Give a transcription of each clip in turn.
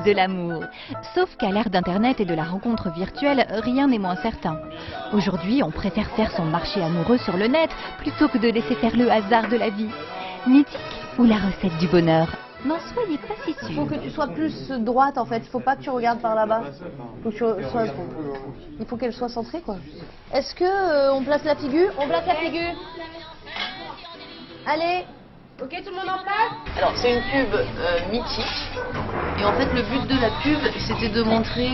de l'amour. Sauf qu'à l'ère d'Internet et de la rencontre virtuelle, rien n'est moins certain. Aujourd'hui, on préfère faire son marché amoureux sur le net plutôt que de laisser faire le hasard de la vie. Mythique ou la recette du bonheur? N'en soyez pas si Il sûr. faut que tu sois plus droite en fait, il faut pas que tu regardes par là-bas. Il faut qu'elle soit centrée quoi. Est-ce que on place la figure? On place la figure. Allez. Ok, tout le monde en place? Alors c'est une pub mythique et en fait le but de la pub c'était de montrer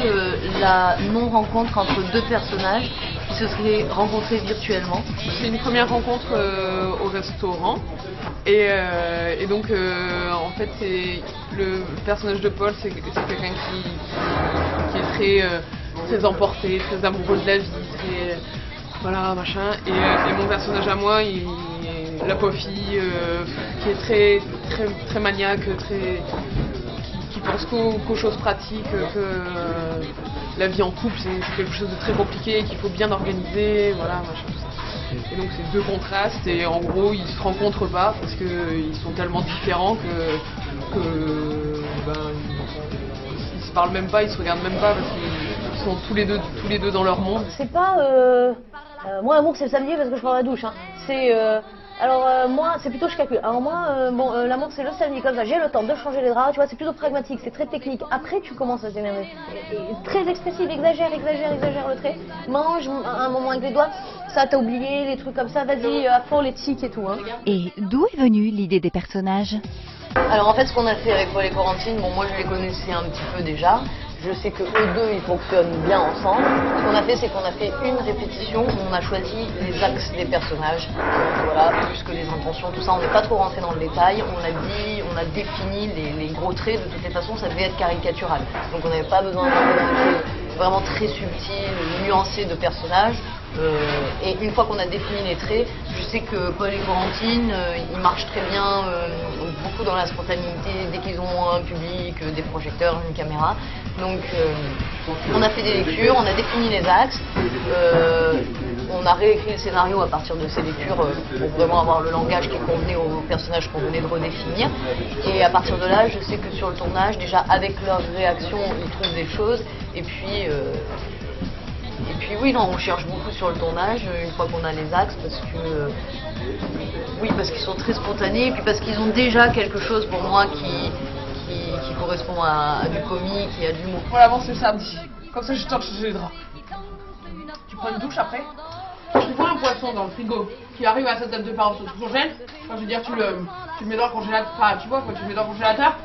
la non-rencontre entre deux personnages qui se seraient rencontrés virtuellement. C'est une première rencontre au restaurant et donc en fait c'est le personnage de Paul, c'est quelqu'un qui est très emporté, très amoureux de la vie, très voilà machin et mon personnage à moi la pauvre fille qui est très maniaque, qui pense qu'aux choses pratiques, que la vie en couple c'est quelque chose de très compliqué, qu'il faut bien organiser, voilà, machin, tout ça. Et donc c'est deux contrastes et en gros ils se rencontrent pas parce qu'ils sont tellement différents que ils se parlent même pas, ils se regardent même pas parce qu'ils sont tous les deux dans leur monde. C'est pas moi l'amour c'est le samedi parce que je prends la douche hein. C'est moi, c'est plutôt je calcule. Alors moi, l'amour c'est le samedi comme ça, j'ai le temps de changer les draps, tu vois, c'est plutôt pragmatique, c'est très technique. Après, tu commences à t'énerver. Très expressif, exagère le trait. Mange un moment avec les doigts, ça t'as oublié, les trucs comme ça, vas-y, à fond les tics et tout. Hein. Et d'où est venue l'idée des personnages? Alors en fait ce qu'on a fait avec Paul et Corentine, bon moi je les connaissais un petit peu déjà. Je sais que eux deux ils fonctionnent bien ensemble. Ce qu'on a fait c'est qu'on a fait une répétition où on a choisi les axes des personnages, voilà, plus que les intentions, tout ça. On n'est pas trop rentré dans le détail. On a défini les gros traits. De toutes les façons ça devait être caricatural. Donc on n'avait pas besoin d'entrer dans des traits vraiment très subtils, nuancés de personnages. Et une fois qu'on a défini les traits, je sais que Paul et Corentine, ils marchent très bien, beaucoup dans la spontanéité, dès qu'ils ont un public, des projecteurs, une caméra. Donc on a fait des lectures, on a défini les axes, on a réécrit le scénario à partir de ces lectures pour vraiment avoir le langage qui convenait aux personnages qu'on venait de redéfinir. Et à partir de là, je sais que sur le tournage, déjà avec leurs réactions, ils trouvent des choses. Et puis oui, non, on cherche beaucoup sur le tournage une fois qu'on a les axes parce qu'ils sont très spontanés et puis parce qu'ils ont déjà quelque chose pour moi qui correspond à du comique et à de l'humour. On l'avance le samedi, comme ça je t'en changer les draps. Tu prends une douche après, tu vois un poisson dans le frigo qui arrive à cette date de péremption, tu congèles, enfin je veux dire tu le mets dans le congélateur, enfin tu vois, quand tu le mets dans le congélateur,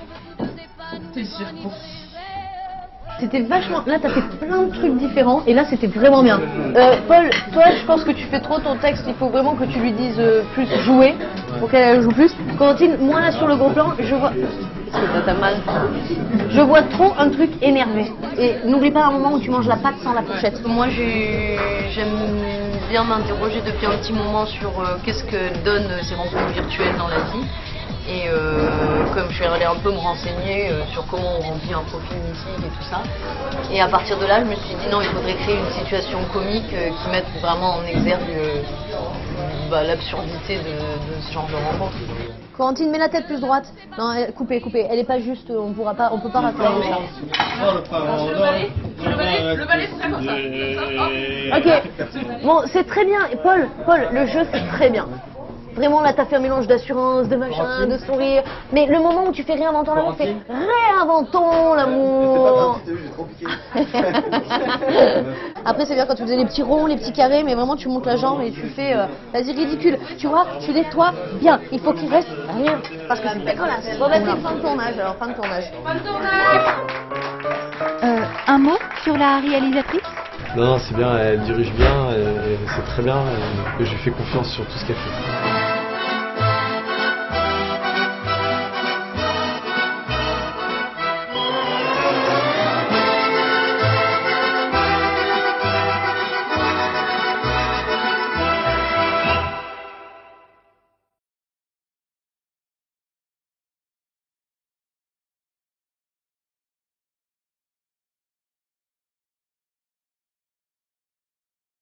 t'es circoncis. C'était vachement... Là, t'as fait plein de trucs différents et là, c'était vraiment bien. Paul, toi, je pense que tu fais trop ton texte. Il faut vraiment que tu lui dises plus jouer pour qu'elle joue plus. Corentine, moi, là, sur le gros plan, je vois... T'as mal. Je vois trop un truc énervé. Et n'oublie pas un moment où tu manges la pâte sans la fourchette. Moi, j'aime bien m'interroger depuis un petit moment sur qu'est-ce que donnent ces rencontres virtuelles dans la vie. Et comme je suis allée un peu me renseigner sur comment on remplit un profil mythique et tout ça. Et à partir de là, je me suis dit non, il faudrait créer une situation comique qui mette vraiment en exergue l'absurdité de ce genre de rencontre. Corentine, mets la tête plus droite. Non, coupez. Elle est pas juste, on peut pas rater ça. Le balai serait comme ça. Ok. Bon, c'est très bien. Paul, le jeu, c'est très bien. Vraiment, là, t'as fait un mélange d'assurance, de machin, de sourire. Mais le moment où tu fais réinventons l'amour, c'est réinventons l'amour. Après, c'est bien quand tu faisais les petits ronds, les petits carrés, mais vraiment, tu montes la jambe et tu fais, vas-y, ridicule. Tu vois, tu nettoies bien. Il faut qu'il reste rien. Parce que c'est dégueulasse. Bon, vas-y, fin de tournage, alors, fin de tournage. Un mot sur la réalisatrice? Non, c'est bien, elle dirige bien, c'est très bien, et je lui fais confiance sur tout ce qu'elle fait.